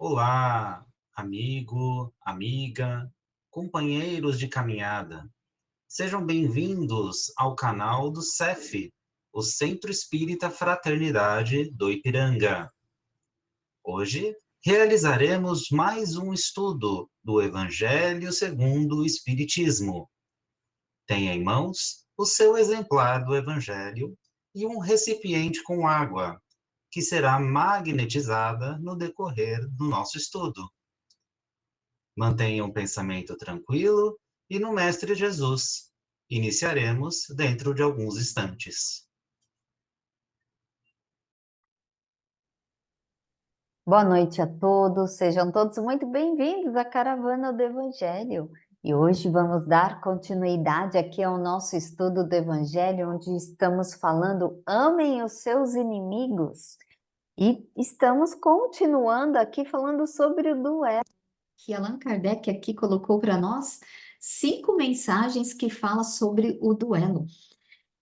Olá, amigo, amiga, companheiros de caminhada. Sejam bem-vindos ao canal do CEF, o Centro Espírita Fraternidade do Ipiranga. Hoje realizaremos mais um estudo do Evangelho segundo o Espiritismo. Tenha em mãos o seu exemplar do Evangelho e um recipiente com água, que será magnetizada no decorrer do nosso estudo. Mantenha um pensamento tranquilo e no Mestre Jesus. Iniciaremos dentro de alguns instantes. Boa noite a todos, sejam todos muito bem-vindos à Caravana do Evangelho. E hoje vamos dar continuidade aqui ao nosso estudo do Evangelho, onde estamos falando amem os seus inimigos. E estamos continuando aqui falando sobre o duelo, que Allan Kardec aqui colocou para nós 5 mensagens que falam sobre o duelo.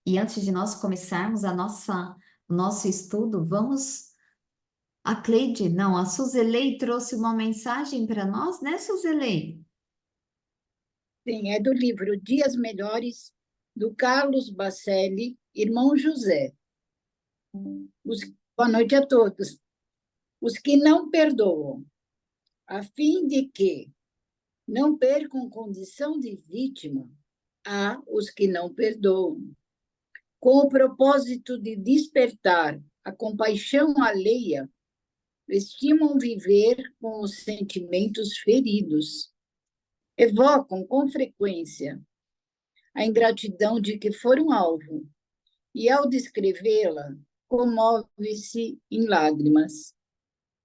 E antes de nós começarmos o nosso estudo, a Suzelei trouxe uma mensagem para nós, né, Suzelei? Sim, é do livro Dias Melhores, do Carlos Bacelli, irmão José. Boa noite a todos. Os que não perdoam, a fim de que não percam condição de vítima, há os que não perdoam. Com o propósito de despertar a compaixão alheia, estimam viver com os sentimentos feridos. Evocam com frequência a ingratidão de que foram alvo, e ao descrevê-la, comove-se em lágrimas.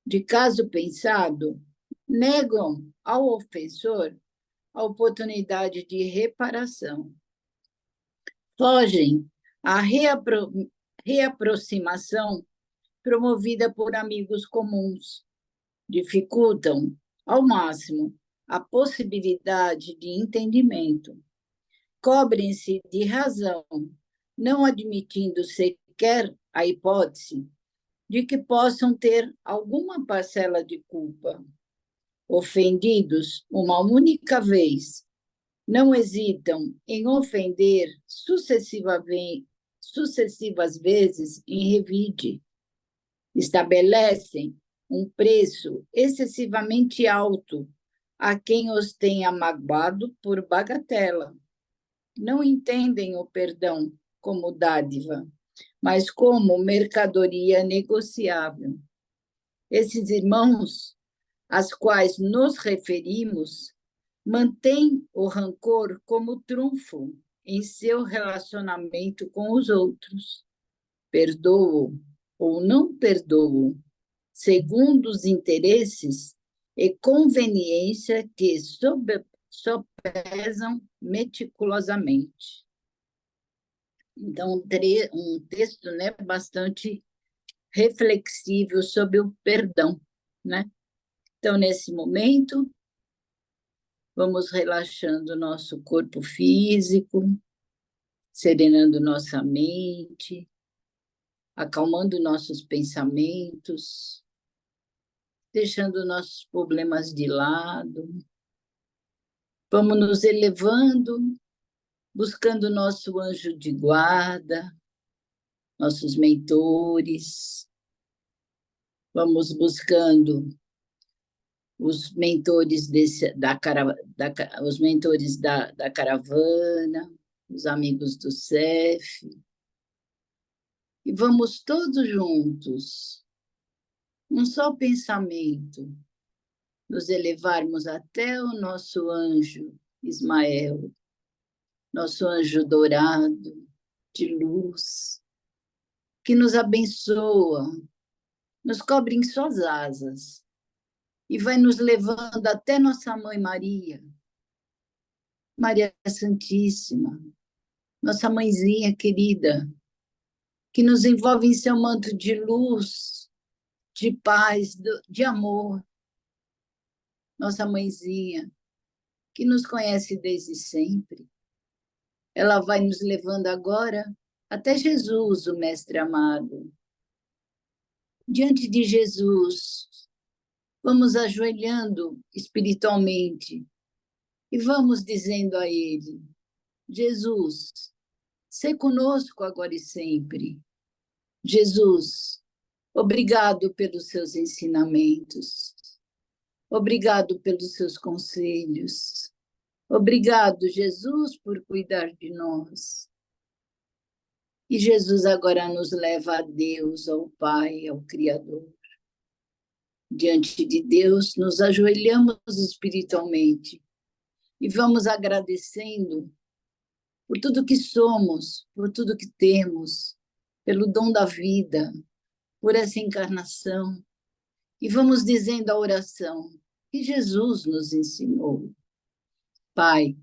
De caso pensado, negam ao ofensor a oportunidade de reparação. Fogem à reaproximação promovida por amigos comuns. Dificultam, ao máximo, a possibilidade de entendimento. Cobrem-se de razão, não admitindo sequer a hipótese de que possam ter alguma parcela de culpa. Ofendidos uma única vez, não hesitam em ofender sucessivas vezes em revide. Estabelecem um preço excessivamente alto a quem os tenha magoado por bagatela. Não entendem o perdão como dádiva, mas como mercadoria negociável. Esses irmãos, aos quais nos referimos, mantêm o rancor como trunfo em seu relacionamento com os outros. Perdoam ou não perdoam, segundo os interesses e conveniência que sopesam meticulosamente. Então, um texto, né, bastante reflexivo sobre o perdão, né? Então, nesse momento, vamos relaxando nosso corpo físico, serenando nossa mente, acalmando nossos pensamentos, deixando nossos problemas de lado. Vamos nos elevando, buscando nosso anjo de guarda, nossos mentores. Vamos buscando os mentores os mentores da caravana, os amigos do CEF. E vamos todos juntos, um só pensamento, nos elevarmos até o nosso anjo Ismael, nosso anjo dourado, de luz, que nos abençoa, nos cobre em suas asas e vai nos levando até nossa Mãe Maria, Maria Santíssima, nossa mãezinha querida, que nos envolve em seu manto de luz, de paz, de amor. Nossa mãezinha, que nos conhece desde sempre. Ela vai nos levando agora até Jesus, o Mestre amado. Diante de Jesus, Vamos ajoelhando espiritualmente e vamos dizendo a Ele: Jesus, sê conosco agora e sempre. Jesus, obrigado pelos seus ensinamentos. Obrigado pelos seus conselhos. Obrigado, Jesus, por cuidar de nós. E Jesus agora nos leva a Deus, ao Pai, ao Criador. Diante de Deus, nos ajoelhamos espiritualmente e vamos agradecendo por tudo que somos, por tudo que temos, pelo dom da vida, por essa encarnação. E vamos dizendo a oração que Jesus nos ensinou. Pai,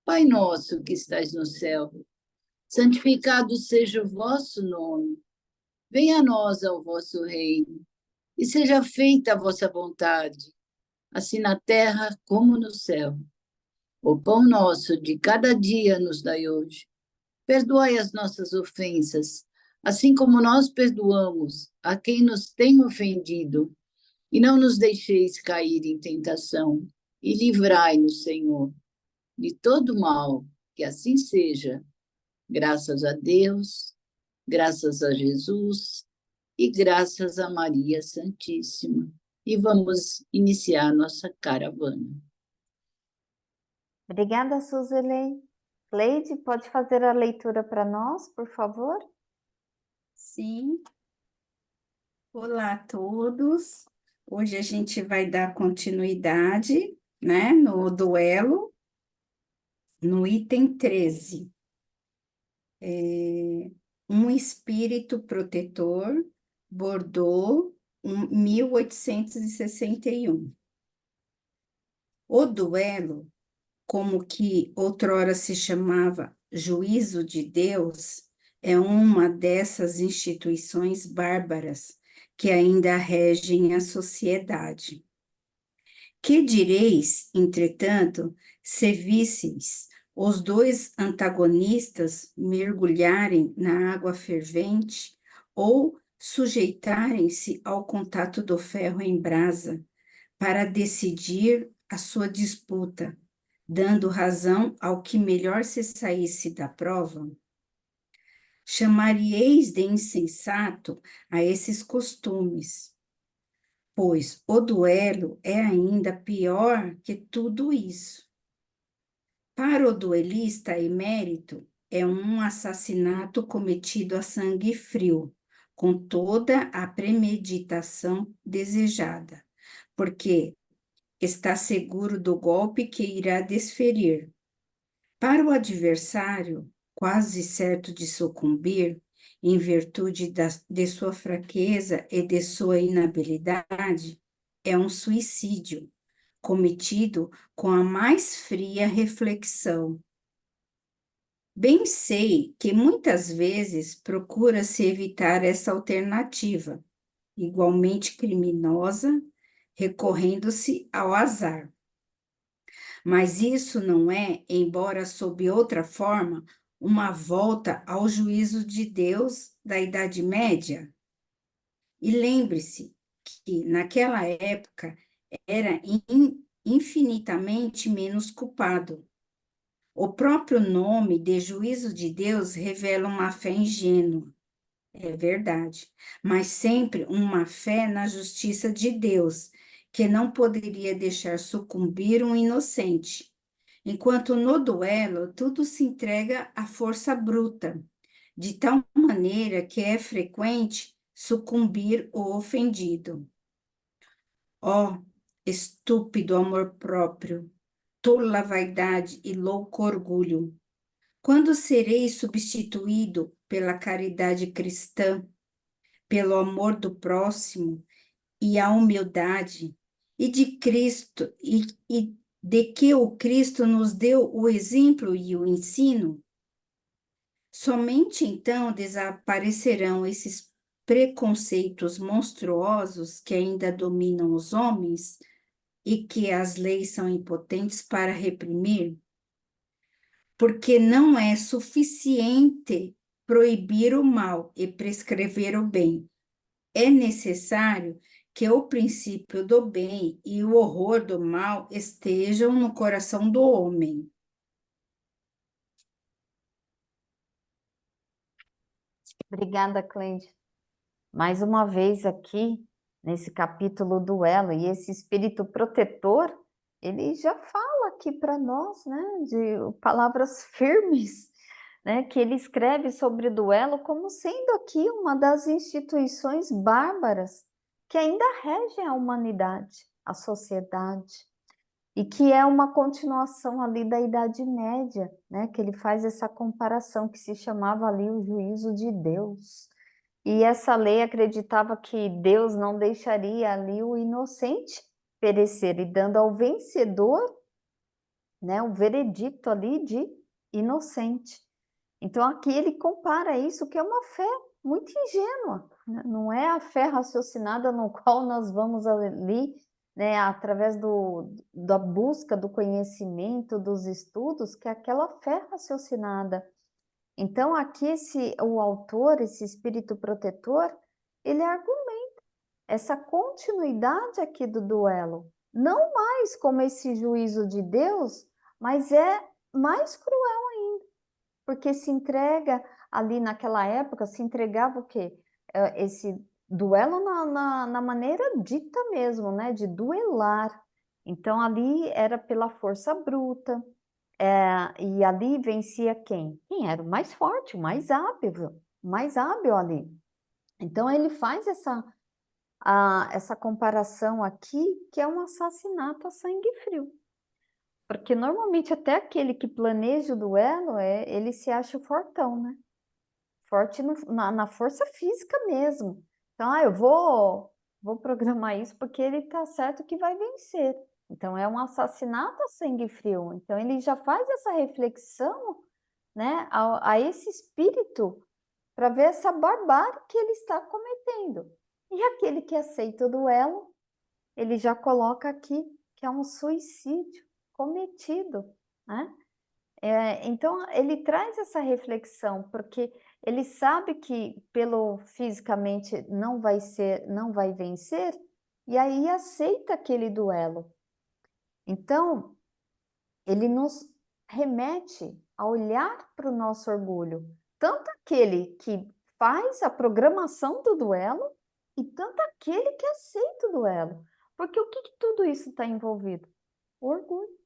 Pai nosso que estais no céu, santificado seja o vosso nome. Venha a nós o vosso reino, e seja feita a vossa vontade, assim na terra como no céu. O pão nosso de cada dia nos dai hoje. Perdoai as nossas ofensas, assim como nós perdoamos a quem nos tem ofendido. E não nos deixeis cair em tentação, e livrai-nos, Senhor, de todo mal, que assim seja. Graças a Deus, graças a Jesus e graças a Maria Santíssima. E vamos iniciar nossa caravana. Obrigada, Suzele. Cleide, pode fazer a leitura para nós, por favor? Sim. Olá a todos. Hoje a gente vai dar continuidade, né, no duelo, no item 13. Um espírito protetor, Bordeaux, 1861. O duelo, como que outrora se chamava Juízo de Deus, é uma dessas instituições bárbaras que ainda regem a sociedade. Que direis, entretanto, se visseis os dois antagonistas mergulharem na água fervente ou sujeitarem-se ao contato do ferro em brasa para decidir a sua disputa, dando razão ao que melhor se saísse da prova? Chamarieis de insensato a esses costumes, pois o duelo é ainda pior que tudo isso. Para o duelista emérito, é um assassinato cometido a sangue frio, com toda a premeditação desejada, porque está seguro do golpe que irá desferir. Para o adversário, quase certo de sucumbir, em virtude de sua fraqueza e de sua inabilidade, é um suicídio, cometido com a mais fria reflexão. Bem sei que muitas vezes procura-se evitar essa alternativa, igualmente criminosa, recorrendo-se ao azar. Mas isso não é, embora sob outra forma, uma volta ao juízo de Deus da Idade Média? E lembre-se que, naquela época, era infinitamente menos culpado. O próprio nome de juízo de Deus revela uma fé ingênua, é verdade, mas sempre uma fé na justiça de Deus, que não poderia deixar sucumbir um inocente, enquanto no duelo tudo se entrega à força bruta, de tal maneira que é frequente sucumbir o ofendido. Ó, estúpido amor próprio, tola vaidade e louco orgulho! Quando serei substituído pela caridade cristã, pelo amor do próximo e a humildade, e de Cristo, e de que o Cristo nos deu o exemplo e o ensino? Somente então desaparecerão esses preconceitos monstruosos que ainda dominam os homens e que as leis são impotentes para reprimir, porque não é suficiente proibir o mal e prescrever o bem. É necessário que o princípio do bem e o horror do mal estejam no coração do homem. Obrigada, Cleide. Mais uma vez aqui, nesse capítulo do elo, e esse espírito protetor, ele já fala aqui para nós, né, de palavras firmes, né, que ele escreve sobre o duelo como sendo aqui uma das instituições bárbaras que ainda regem a humanidade, a sociedade, e que é uma continuação ali da Idade Média, né, que ele faz essa comparação que se chamava ali o juízo de Deus. E essa lei acreditava que Deus não deixaria ali o inocente perecer, e dando ao vencedor, né, o veredicto ali de inocente. Então aqui ele compara isso, que é uma fé muito ingênua, né? Não é a fé raciocinada no qual nós vamos ali, né, através da busca do conhecimento, dos estudos, que é aquela fé raciocinada. Então aqui o autor, esse espírito protetor, ele argumenta essa continuidade aqui do duelo, não mais como esse juízo de Deus, mas é mais cruel ainda, porque se entrega ali naquela época, se entregava o quê? Esse duelo na maneira dita mesmo, né? De duelar. Então ali era pela força bruta, e ali vencia quem? Quem era o mais forte, o mais hábil ali. Então ele faz essa comparação aqui, que é um assassinato a sangue frio. Porque normalmente até aquele que planeja o duelo, ele se acha o fortão, né? Forte na força física mesmo. Então, eu vou programar isso porque ele tá certo que vai vencer. Então, é um assassinato a sangue frio. Então, ele já faz essa reflexão, né, a esse espírito para ver essa barbárie que ele está cometendo. E aquele que aceita o duelo, ele já coloca aqui que é um suicídio cometido, né? Então, ele traz essa reflexão, porque ele sabe que pelo fisicamente não vai vencer, e aí aceita aquele duelo. Então, ele nos remete a olhar para o nosso orgulho, tanto aquele que faz a programação do duelo, e tanto aquele que aceita o duelo. Porque o que tudo isso está envolvido? O orgulho.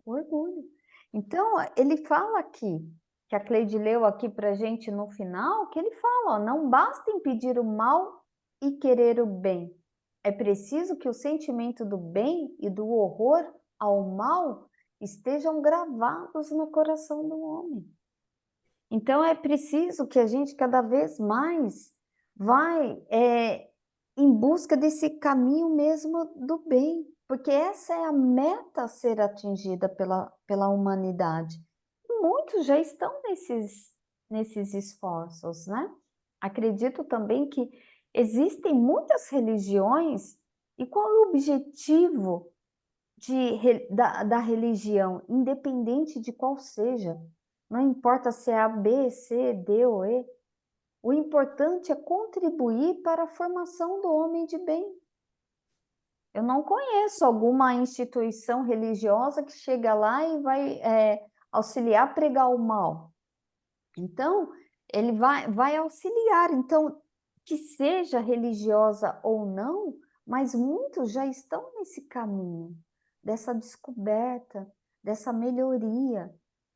O orgulho. Então, ele fala aqui, que a Cleide leu aqui para a gente no final, que ele fala, ó, não basta impedir o mal e querer o bem. É preciso que o sentimento do bem e do horror ao mal estejam gravados no coração do homem. Então, é preciso que a gente cada vez mais vai em busca desse caminho mesmo do bem, porque essa é a meta a ser atingida pela humanidade. E muitos já estão nesses esforços, né? Acredito também que existem muitas religiões, e qual é o objetivo da religião, independente de qual seja? Não importa se é A, B, C, D ou E, o importante é contribuir para a formação do homem de bem. Eu não conheço alguma instituição religiosa que chega lá e vai auxiliar a pregar o mal. Então, ele vai auxiliar. Então, que seja religiosa ou não, mas muitos já estão nesse caminho, dessa descoberta, dessa melhoria.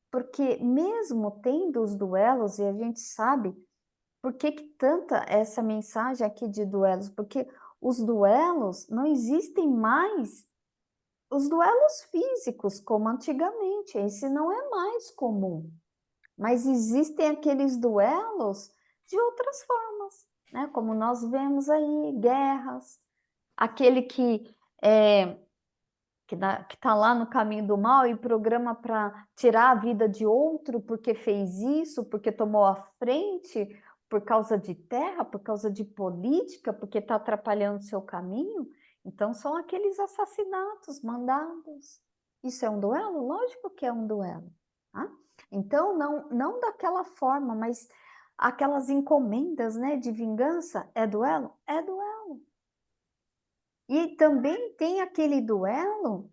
Porque mesmo tendo os duelos, e a gente sabe por que tanta essa mensagem aqui de duelos? Porque os duelos não existem mais, os duelos físicos como antigamente, esse não é mais comum. Mas existem aqueles duelos de outras formas, né? Como nós vemos aí, guerras, aquele que está lá no caminho do mal e programa para tirar a vida de outro porque fez isso, porque tomou a frente, por causa de terra, por causa de política, porque está atrapalhando o seu caminho. Então, são aqueles assassinatos mandados. Isso é um duelo? Lógico que é um duelo. Tá? Então, não daquela forma, mas aquelas encomendas, né, de vingança, é duelo? É duelo. E também tem aquele duelo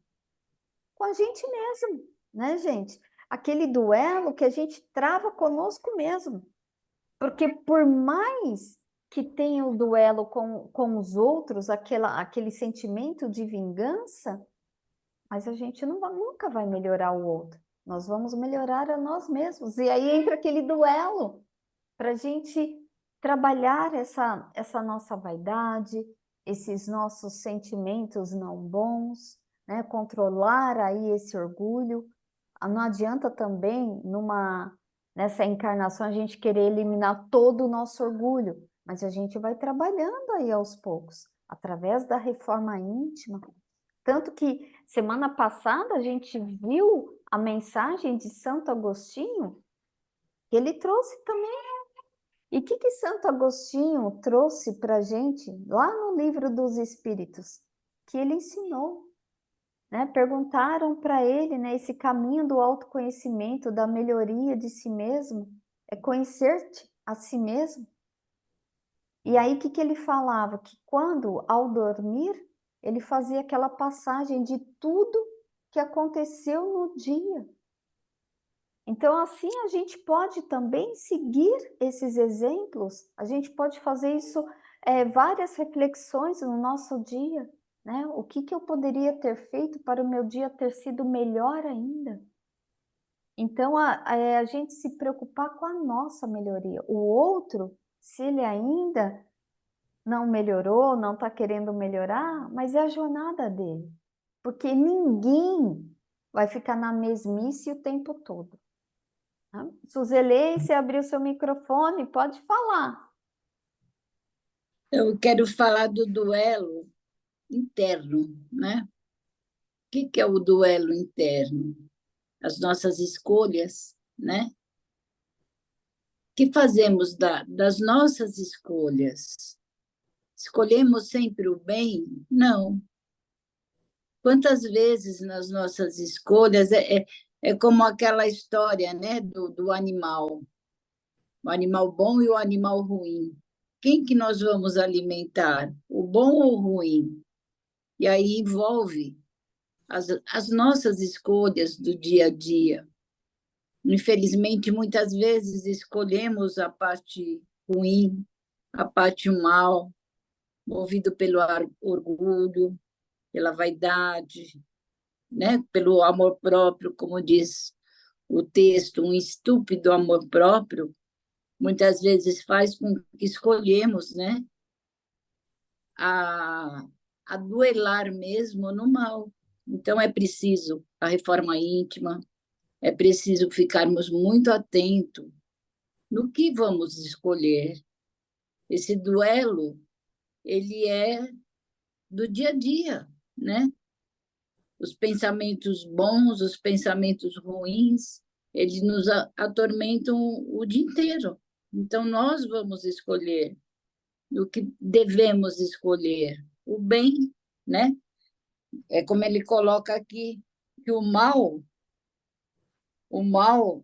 com a gente mesmo, né, gente? Aquele duelo que a gente trava conosco mesmo. Porque por mais que tenha o duelo com os outros, aquele sentimento de vingança, mas a gente nunca vai melhorar o outro. Nós vamos melhorar a nós mesmos. E aí entra aquele duelo para a gente trabalhar essa nossa vaidade, esses nossos sentimentos não bons, né? Controlar aí esse orgulho. Não adianta também, nessa encarnação, a gente querer eliminar todo o nosso orgulho, mas a gente vai trabalhando aí aos poucos, através da reforma íntima. Tanto que semana passada a gente viu a mensagem de Santo Agostinho, que ele trouxe também. E o que Santo Agostinho trouxe para a gente lá no Livro dos Espíritos? Que ele ensinou. Né? Perguntaram para ele, né, esse caminho do autoconhecimento, da melhoria de si mesmo, é conhecer-te a si mesmo. E aí o que ele falava? Que quando, ao dormir, ele fazia aquela passagem de tudo que aconteceu no dia. Então, assim, a gente pode também seguir esses exemplos, a gente pode fazer isso, várias reflexões no nosso dia, né? O que eu poderia ter feito para o meu dia ter sido melhor ainda? Então, a gente se preocupar com a nossa melhoria. O outro, se ele ainda não melhorou, não está querendo melhorar, mas é a jornada dele. Porque ninguém vai ficar na mesmice o tempo todo. Suzeli, você abriu seu microfone, pode falar. Eu quero falar do duelo interno, né? O que é o duelo interno? As nossas escolhas, né? O que fazemos das nossas escolhas? Escolhemos sempre o bem? Não. Quantas vezes nas nossas escolhas é como aquela história, né, do animal, o animal bom e o animal ruim. Quem que nós vamos alimentar? O bom ou o ruim? E aí envolve as nossas escolhas do dia a dia. Infelizmente, muitas vezes escolhemos a parte ruim, a parte mal, movido pelo orgulho, pela vaidade, né? Pelo amor próprio, como diz o texto, um estúpido amor próprio, muitas vezes faz com que escolhemos, né? A duelar mesmo no mal. Então, é preciso a reforma íntima, é preciso ficarmos muito atentos no que vamos escolher. Esse duelo, ele é do dia a dia, né? Os pensamentos bons, os pensamentos ruins, eles nos atormentam o dia inteiro. Então, nós vamos escolher o que devemos escolher. O bem, né? É como ele coloca aqui, que o mal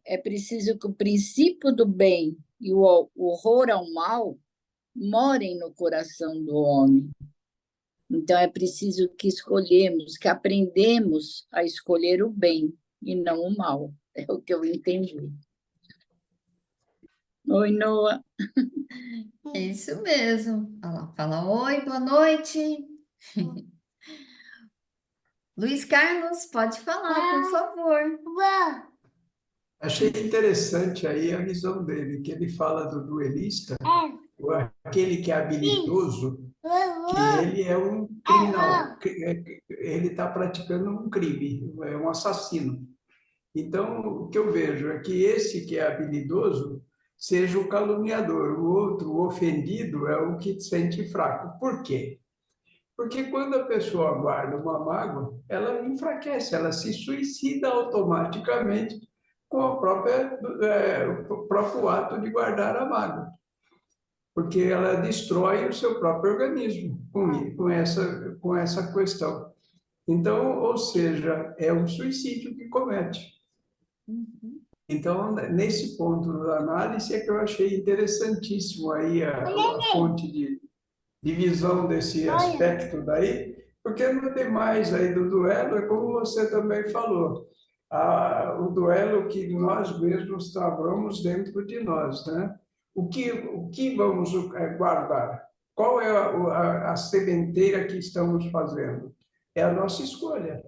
é preciso que o princípio do bem e o horror ao mal morem no coração do homem. Então, é preciso que escolhemos, que aprendemos a escolher o bem e não o mal. É o que eu entendi. Oi, Noa. Isso mesmo. Olha lá, fala oi, boa noite. Luiz Carlos, pode falar, por favor. Achei interessante aí a visão dele, que ele fala do duelista, aquele que é habilidoso, que ele é um criminal, ele está praticando um crime, é um assassino. Então, o que eu vejo é que esse que é habilidoso seja o caluniador, o outro, o ofendido, é o que se sente fraco. Por quê? Porque quando a pessoa guarda uma mágoa, ela enfraquece, ela se suicida automaticamente com o próprio ato de guardar a mágoa, porque ela destrói o seu próprio organismo com essa questão. Então, ou seja, é um suicídio que comete. Então, nesse ponto da análise é que eu achei interessantíssimo aí a fonte de visão desse aspecto daí, Porque no demais aí do duelo, é como você também falou, o duelo que nós mesmos travamos dentro de nós, né? O que vamos guardar? Qual é a sementeira que estamos fazendo? É a nossa escolha.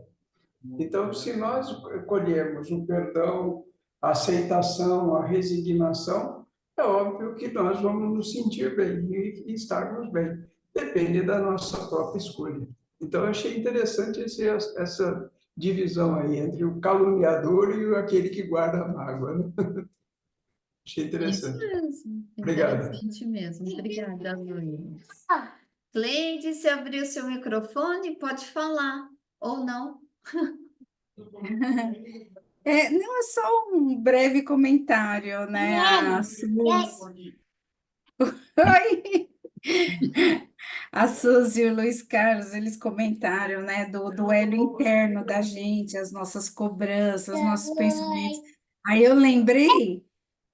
Então, se nós colhemos o perdão, a aceitação, a resignação, é óbvio que nós vamos nos sentir bem e estarmos bem. Depende da nossa própria escolha. Então, eu achei interessante essa divisão aí entre o caluniador e aquele que guarda a mágoa, né? Achei Isso interessante. mesmo, Obrigado. interessante mesmo. Obrigada, Luiz. Cleide, você abriu seu microfone, pode falar, ou não. Não, é só um breve comentário, né? Oi! A Suzy e o Luiz Carlos, eles comentaram, né, do duelo interno da gente, as nossas cobranças, nossos pensamentos. Aí eu lembrei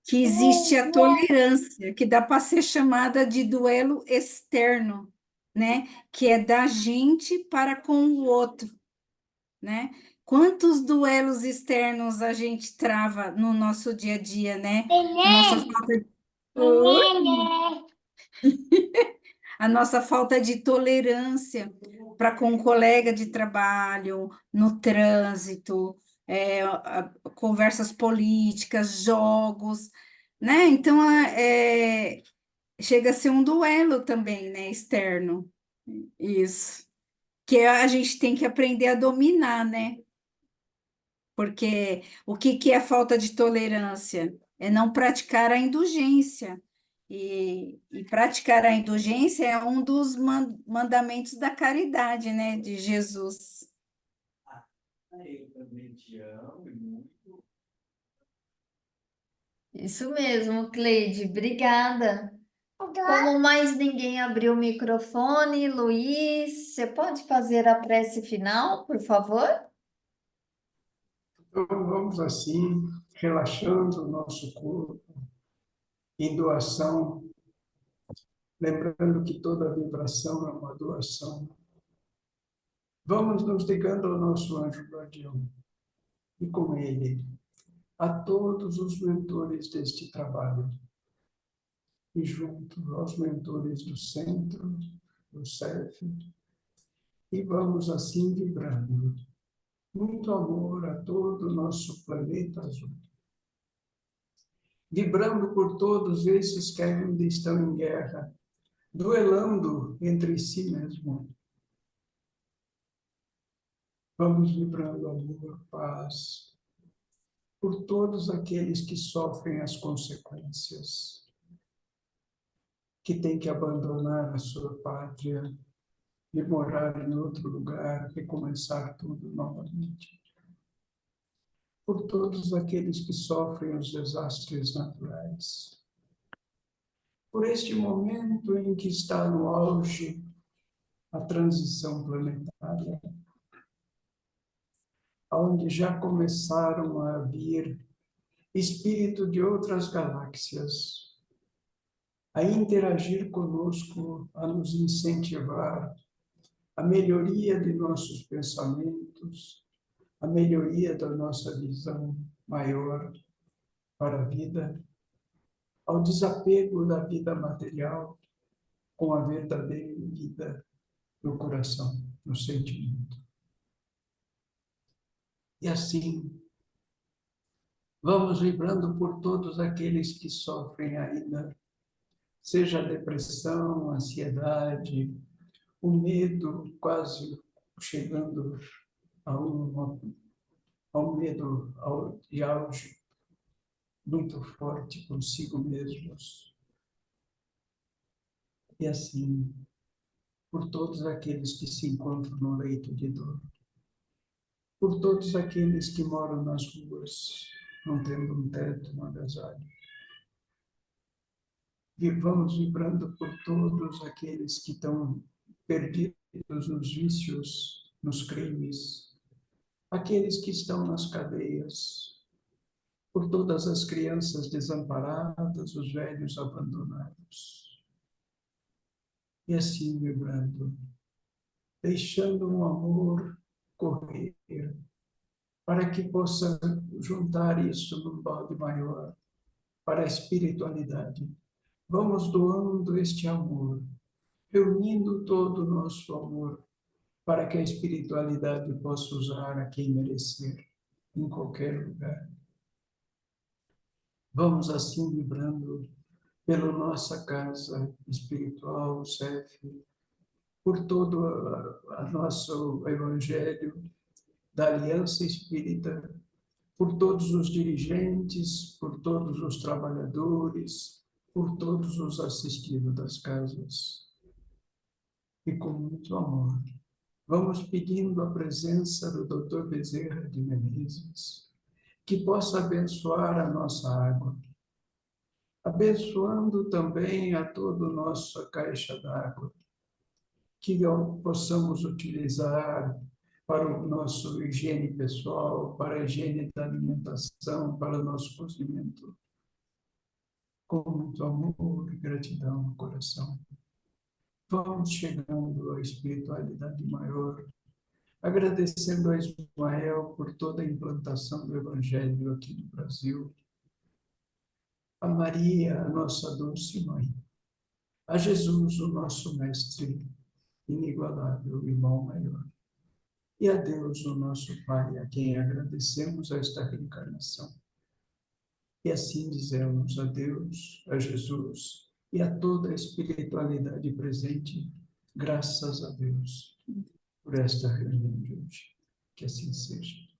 que existe a tolerância, que dá para ser chamada de duelo externo, né? Que é da gente para com o outro, né? Quantos duelos externos a gente trava no nosso dia a dia, né? A nossa falta de... Oi? A nossa falta de tolerância para com um colega de trabalho, no trânsito, conversas políticas, jogos, né? Então, chega a ser um duelo também, né? Externo. Isso. Que a gente tem que aprender a dominar, né? Porque o que é falta de tolerância? É não praticar a indulgência. E praticar a indulgência é um dos mandamentos da caridade, né, de Jesus. Eu também te amo e muito. Isso mesmo, Cleide, obrigada. Como mais ninguém abriu o microfone, Luiz, você pode fazer a prece final, por favor? Então, vamos assim, relaxando o nosso corpo, em doação, lembrando que toda vibração é uma doação. Vamos nos ligando ao nosso anjo guardião e com ele a todos os mentores deste trabalho e junto aos mentores do centro, do CEF, e vamos assim vibrando. Muito amor a todo o nosso planeta azul. Vibrando por todos esses que ainda estão em guerra, duelando entre si mesmo. Vamos vibrando amor, paz, por todos aqueles que sofrem as consequências, que têm que abandonar a sua pátria e morar em outro lugar, recomeçar tudo novamente. Por todos aqueles que sofrem os desastres naturais. Por este momento em que está no auge a transição planetária, onde já começaram a vir espírito de outras galáxias, a interagir conosco, a nos incentivar a melhoria de nossos pensamentos, a melhoria da nossa visão maior para a vida, ao desapego da vida material com a verdadeira vida no coração, no sentimento. E assim, vamos vibrando por todos aqueles que sofrem ainda, seja a depressão, a ansiedade, o medo quase chegando ao medo de auge muito forte consigo mesmos. E assim, por todos aqueles que se encontram no leito de dor, por todos aqueles que moram nas ruas, não tendo um teto, um agasalho. E vamos vibrando por todos aqueles que estão perdidos nos vícios, nos crimes, aqueles que estão nas cadeias, por todas as crianças desamparadas, os velhos abandonados. E assim vibrando deixando um amor correr, para que possa juntar isso num balde maior, para a espiritualidade. Vamos doando este amor, reunindo todo o nosso amor, para que a espiritualidade possa usar a quem merecer, em qualquer lugar. Vamos assim vibrando pela nossa casa espiritual, o CEF, por todo o nosso evangelho da Aliança Espírita, por todos os dirigentes, por todos os trabalhadores, por todos os assistidos das casas. E com muito amor, vamos pedindo a presença do Dr. Bezerra de Menezes, que possa abençoar a nossa água, abençoando também a toda a nossa caixa d'água, que possamos utilizar para o nosso higiene pessoal, para a higiene da alimentação, para o nosso cozimento. Com muito amor e gratidão no coração. Vamos chegando à espiritualidade maior, agradecendo a Ismael por toda a implantação do Evangelho aqui no Brasil, a Maria, a nossa doce mãe, a Jesus, o nosso mestre inigualável, irmão maior, e a Deus, o nosso Pai, a quem agradecemos esta reencarnação. E assim dizemos a Deus, a Jesus e a toda a espiritualidade presente, graças a Deus por esta reunião de hoje. Que assim seja.